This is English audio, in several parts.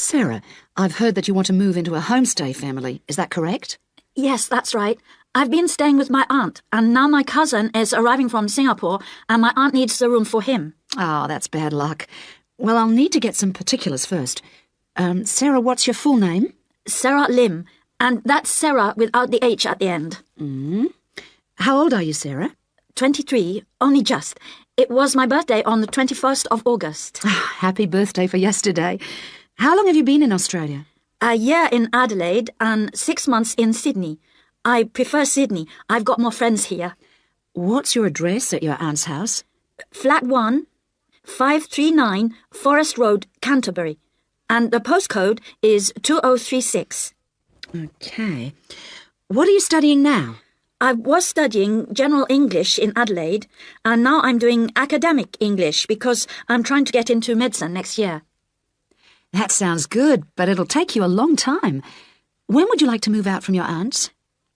Sarah, I've heard that you want to move into a homestay family. Is that correct? Yes, that's right. I've been staying with my aunt, and now my cousin is arriving from Singapore, and my aunt needs the room for him. Oh, that's bad luck. Well, I'll need to get some particulars first. Sarah, what's your full name? Sarah Lim, and that's Sarah without the H at the end. How old are you, Sarah? 23, only just. It was my birthday on the 21st of August. Happy birthday for yesterday. How long have you been in Australia? A year in Adelaide and 6 months in Sydney. I prefer Sydney. I've got more friends here. What's your address at your aunt's house? Flat 1, 539 Forest Road, Canterbury. And the postcode is 2036. Okay. What are you studying now? I was studying General English in Adelaide, and now I'm doing academic English because I'm trying to get into medicine next year. That sounds good, but it'll take you a long time. When would you like to move out from your aunt's?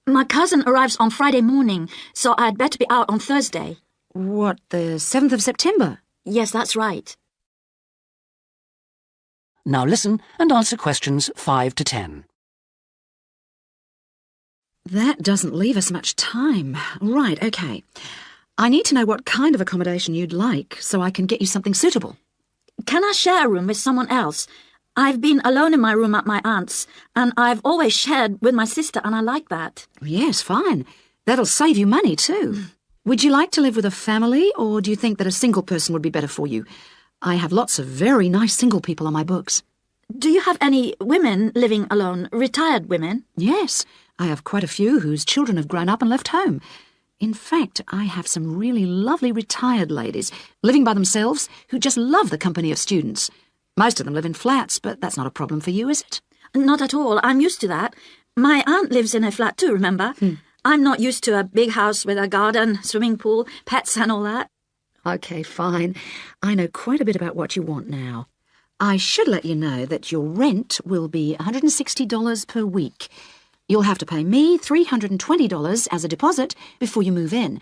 My cousin arrives on Friday morning, so I'd better be out on Thursday. What, the 7th of September? Yes, that's right. Now listen and answer questions 5 to 10. That doesn't leave us much time. Right, okay. I need to know what kind of accommodation you'd like so I can get you something suitable. Can I share a room with someone else? I've been alone in my room at my aunt's, and I've always shared with my sister, and I like that. Yes, fine. That'll save you money too. Would you like to live with a family, or do you think that a single person would be better for you? I have lots of very nice single people on my books. Do you have any women living alone, retired women? Yes, I have quite a few whose children have grown up and left home. In fact, I have some really lovely retired ladies living by themselves who just love the company of students. Most of them live in flats, but that's not a problem for you, is it? Not at all. I'm used to that. My aunt lives in a flat too, remember? I'm not used to a big house with a garden, swimming pool, pets and all that. Okay, fine. I know quite a bit about what you want now. I should let you know that your rent will be $160 per week. You'll have to pay me $320 as a deposit before you move in.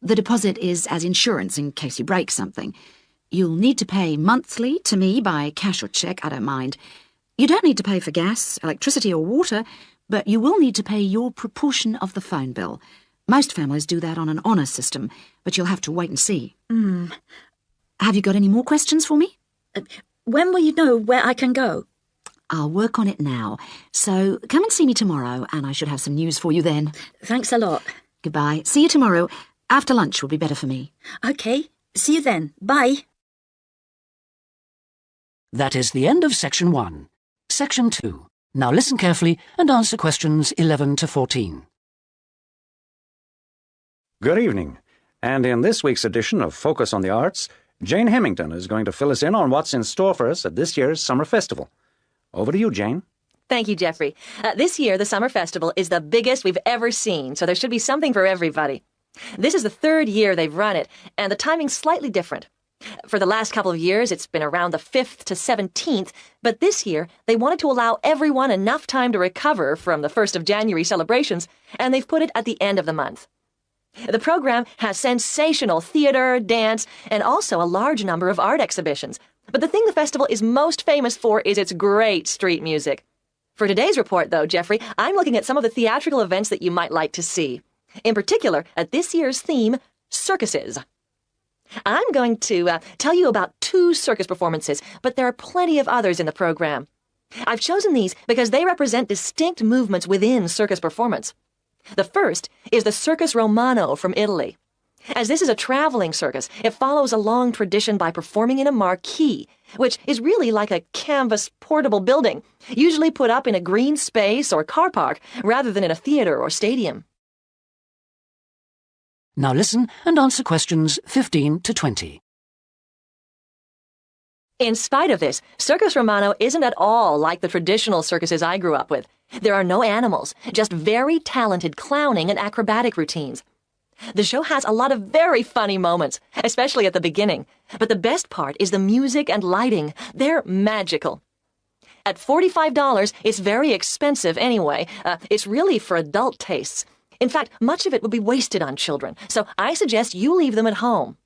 The deposit is as insurance in case you break something. You'll need to pay monthly to me by cash or cheque, I don't mind. You don't need to pay for gas, electricity or water, but you will need to pay your proportion of the phone bill. Most families do that on an honour system, but you'll have to wait and see. Have you got any more questions for me? When will you know where I can go? I'll work on it now. So come and see me tomorrow, and I should have some news for you then. Thanks a lot. Goodbye. See you tomorrow. After lunch will be better for me. Okay. See you then. Bye. That is the end of Section 1. Section 2. Now listen carefully and answer questions 11 to 14. Good evening. And in this week's edition of Focus on the Arts, Jane Hemington is going to fill us in on what's in store for us at this year's Summer Festival. Over to you, Jane. Thank you, Jeffrey. This year, the Summer Festival is the biggest we've ever seen, so there should be something for everybody. This is the 3rd year they've run it, and the timing's slightly different. For the last couple of years, it's been around the 5th to 17th, but this year, they wanted to allow everyone enough time to recover from the 1st of January celebrations, and they've put it at the end of the month. The program has sensational theater, dance, and also a large number of art exhibitions. But the thing the festival is most famous for is its great street music. For today's report, though, Jeffrey, I'm looking at some of the theatrical events that you might like to see. In particular, at this year's theme, circuses. I'm going to tell you about 2 circus performances, but there are plenty of others in the program. I've chosen these because they represent distinct movements within circus performance. The first is the Circus Romano from Italy. As this is a traveling circus, it follows a long tradition by performing in a marquee, which is really like a canvas portable building, usually put up in a green space or car park, rather than in a theater or stadium. Now listen and answer questions 15 to 20. In spite of this, Circus Romano isn't at all like the traditional circuses I grew up with. There are no animals, just very talented clowning and acrobatic routines. The show has a lot of very funny moments, especially at the beginning. But the best part is the music and lighting. They're magical. At $45, it's very expensive anyway. It's really for adult tastes. In fact, much of it would be wasted on children, so I suggest you leave them at home.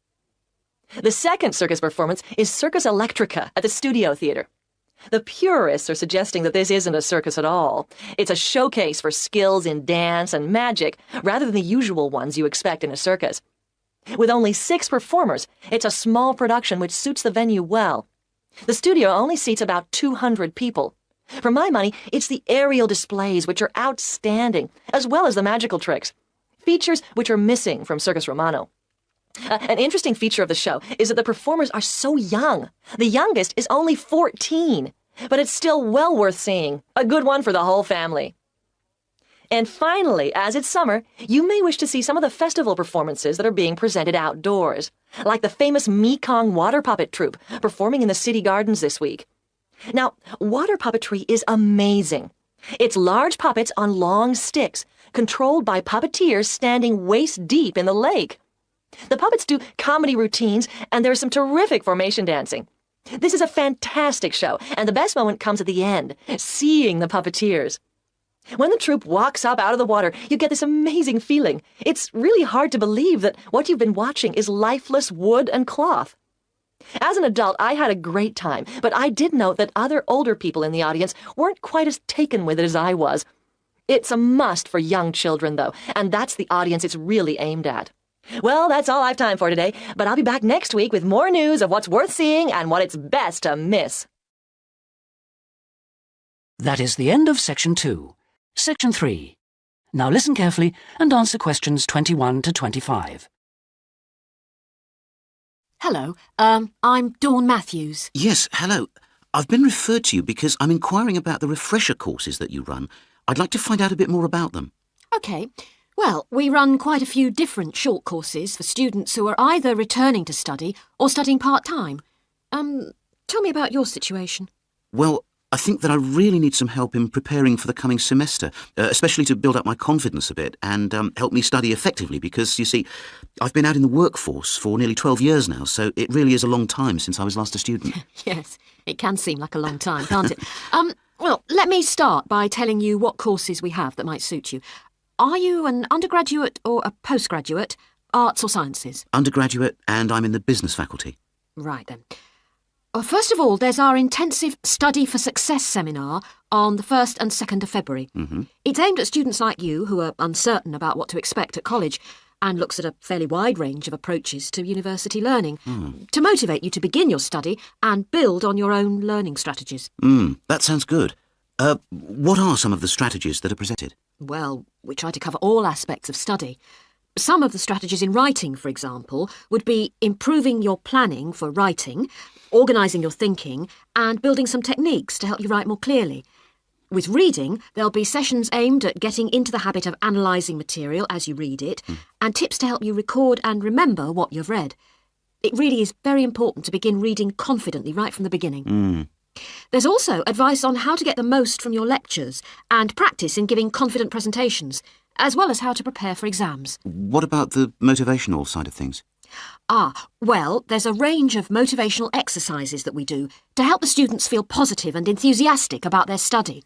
The second circus performance is Circus Electrica at the Studio Theater. The purists are suggesting that this isn't a circus at all. It's a showcase for skills in dance and magic, rather than the usual ones you expect in a circus. With only 6 performers, it's a small production which suits the venue well. The studio only seats about 200 people. For my money, it's the aerial displays which are outstanding, as well as the magical tricks. Features which are missing from Circus Romano. An interesting feature of the show is that the performers are so young. The youngest is only 14, but it's still well worth seeing. A good one for the whole family. And finally, as it's summer, you may wish to see some of the festival performances that are being presented outdoors, like the famous Mekong water puppet troupe performing in the city gardens this week. Now, water puppetry is amazing. It's large puppets on long sticks, controlled by puppeteers standing waist-deep in the lake. The puppets do comedy routines, and there's some terrific formation dancing. This is a fantastic show, and the best moment comes at the end, seeing the puppeteers. When the troupe walks up out of the water, you get this amazing feeling. It's really hard to believe that what you've been watching is lifeless wood and cloth. As an adult, I had a great time, but I did note that other older people in the audience weren't quite as taken with it as I was. It's a must for young children, though, and that's the audience it's really aimed at. Well, that's all I've time for today, but I'll be back next week with more news of what's worth seeing and what it's best to miss. That is the end of Section 2. Section 3. Now listen carefully and answer questions 21 to 25. Hello, I'm Dawn Matthews. Yes, hello. I've been referred to you because I'm inquiring about the refresher courses that you run. I'd like to find out a bit more about them. OK. Well, we run quite a few different short courses for students who are either returning to study or studying part-time. Tell me about your situation. Well, I think that I really need some help in preparing for the coming semester, especially to build up my confidence a bit and help me study effectively because, you see, I've been out in the workforce for nearly 12 years now, so it really is a long time since I was last a student. Yes, it can seem like a long time, can't it? Well, let me start by telling you what courses we have that might suit you. Are you an undergraduate or a postgraduate, arts or sciences? Undergraduate, and I'm in the business faculty. Right then. Well, first of all, there's our intensive Study for Success seminar on the 1st and 2nd of February. Mm-hmm. It's aimed at students like you who are uncertain about what to expect at college and looks at a fairly wide range of approaches to university learning to motivate you to begin your study and build on your own learning strategies. That sounds good. What are some of the strategies that are presented? Well, we try to cover all aspects of study. Some of the strategies in writing, for example, would be improving your planning for writing, organising your thinking, and building some techniques to help you write more clearly. With reading, there'll be sessions aimed at getting into the habit of analysing material as you read it, and tips to help you record and remember what you've read. It really is very important to begin reading confidently right from the beginning. There's also advice on how to get the most from your lectures and practice in giving confident presentations, as well as how to prepare for exams. What about the motivational side of things? Well, there's a range of motivational exercises that we do to help the students feel positive and enthusiastic about their study.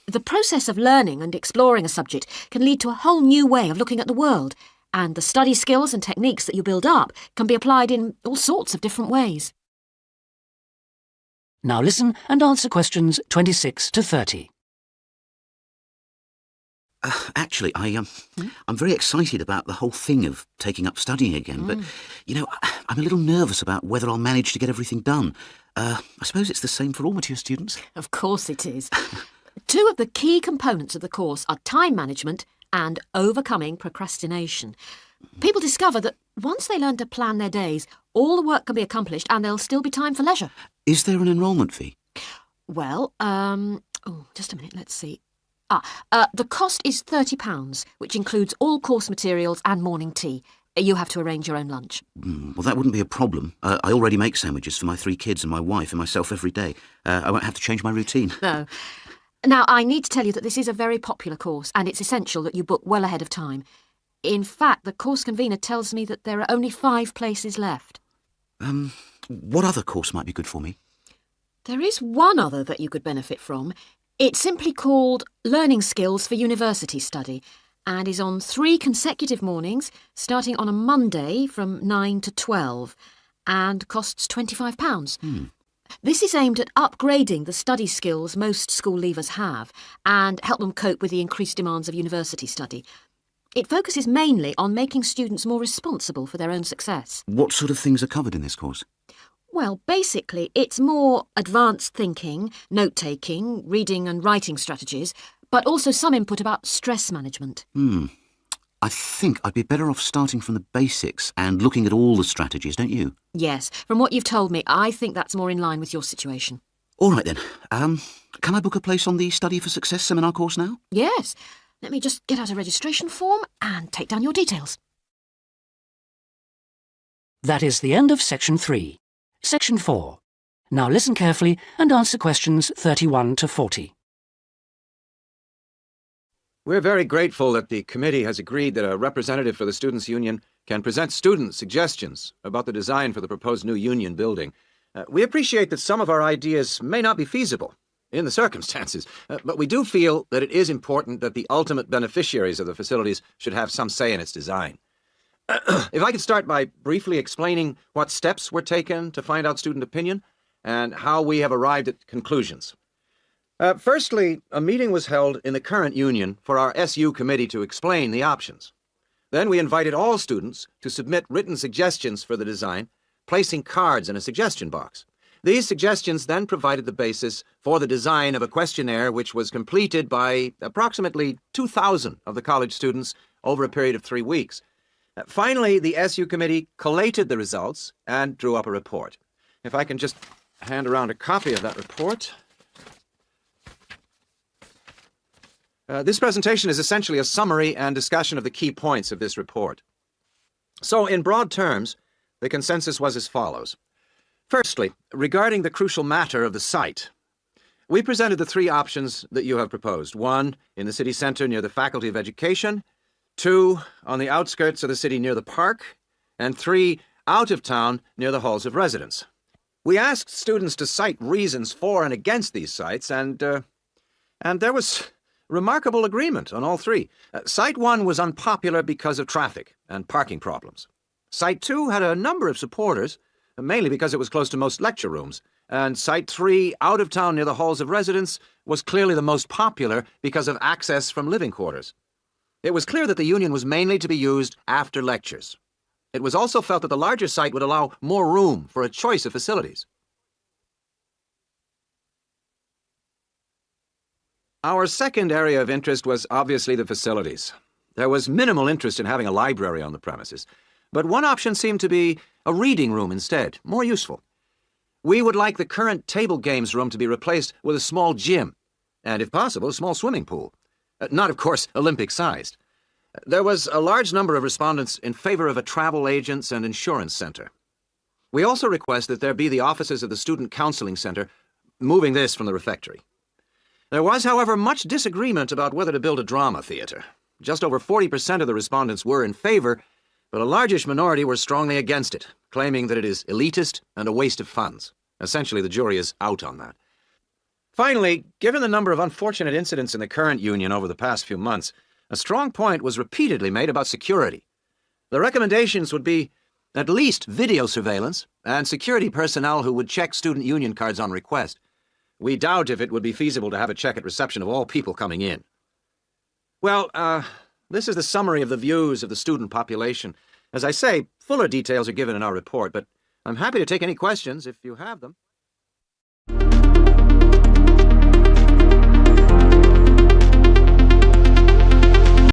The process of learning and exploring a subject can lead to a whole new way of looking at the world, and the study skills and techniques that you build up can be applied in all sorts of different ways. Now listen and answer questions 26 to 30. Actually, I'm very excited about the whole thing of taking up studying again, but, I'm a little nervous about whether I'll manage to get everything done. I suppose it's the same for all mature students. Of course it is. Two of the key components of the course are time management and overcoming procrastination. People discover that once they learn to plan their days, all the work can be accomplished and there'll still be time for leisure. Is there an enrolment fee? Well, just a minute, let's see. The cost is £30, which includes all course materials and morning tea. You have to arrange your own lunch. Well, that wouldn't be a problem. I already make sandwiches for my 3 kids and my wife and myself every day. I won't have to change my routine. No. Now, I need to tell you that this is a very popular course and it's essential that you book well ahead of time. In fact, the course convener tells me that there are only 5 places left. What other course might be good for me? There is one other that you could benefit from. It's simply called Learning Skills for University Study and is on 3 consecutive mornings, starting on a Monday from 9 to 12, and costs £25. This is aimed at upgrading the study skills most school leavers have and help them cope with the increased demands of university study. It focuses mainly on making students more responsible for their own success. What sort of things are covered in this course? Well, basically, it's more advanced thinking, note-taking, reading and writing strategies, but also some input about stress management. I think I'd be better off starting from the basics and looking at all the strategies, don't you? Yes, from what you've told me, I think that's more in line with your situation. All right then. Can I book a place on the Study for Success seminar course now? Yes. Let me just get out a registration form and take down your details. That is the end of Section 3. Section 4. Now listen carefully and answer questions 31 to 40. We're very grateful that the committee has agreed that a representative for the Students' Union can present student suggestions about the design for the proposed new union building. We appreciate that some of our ideas may not be feasible in the circumstances, but we do feel that it is important that the ultimate beneficiaries of the facilities should have some say in its design. If I could start by briefly explaining what steps were taken to find out student opinion and how we have arrived at conclusions. Firstly, a meeting was held in the current union for our SU committee to explain the options. Then we invited all students to submit written suggestions for the design, placing cards in a suggestion box. These suggestions then provided the basis for the design of a questionnaire which was completed by approximately 2,000 of the college students over a period of 3 weeks. Finally, the SU committee collated the results and drew up a report. If I can just hand around a copy of that report. This presentation is essentially a summary and discussion of the key points of this report. So, in broad terms, the consensus was as follows. Firstly, regarding the crucial matter of the site, we presented the 3 options that you have proposed. 1, in the city centre near the Faculty of Education. 2, on the outskirts of the city near the park. And 3, out of town near the halls of residence. We asked students to cite reasons for and against these sites, and there was remarkable agreement on all 3. Site 1 was unpopular because of traffic and parking problems. Site 2 had a number of supporters, mainly because it was close to most lecture rooms. And Site 3, out of town near the halls of residence, was clearly the most popular because of access from living quarters. It was clear that the union was mainly to be used after lectures. It was also felt that the larger site would allow more room for a choice of facilities. Our second area of interest was obviously the facilities. There was minimal interest in having a library on the premises, but one option seemed to be a reading room instead, more useful. We would like the current table games room to be replaced with a small gym, and if possible, a small swimming pool. Not, of course, Olympic-sized. There was a large number of respondents in favor of a travel agents and insurance center. We also request that there be the offices of the Student Counseling Center, moving this from the refectory. There was, however, much disagreement about whether to build a drama theatre. Just over 40% of the respondents were in favor, but a largish minority were strongly against it, claiming that it is elitist and a waste of funds. Essentially, the jury is out on that. Finally, given the number of unfortunate incidents in the current union over the past few months, a strong point was repeatedly made about security. The recommendations would be at least video surveillance and security personnel who would check student union cards on request. We doubt if it would be feasible to have a check at reception of all people coming in. Well, this is the summary of the views of the student population. As I say, fuller details are given in our report, but I'm happy to take any questions if you have them.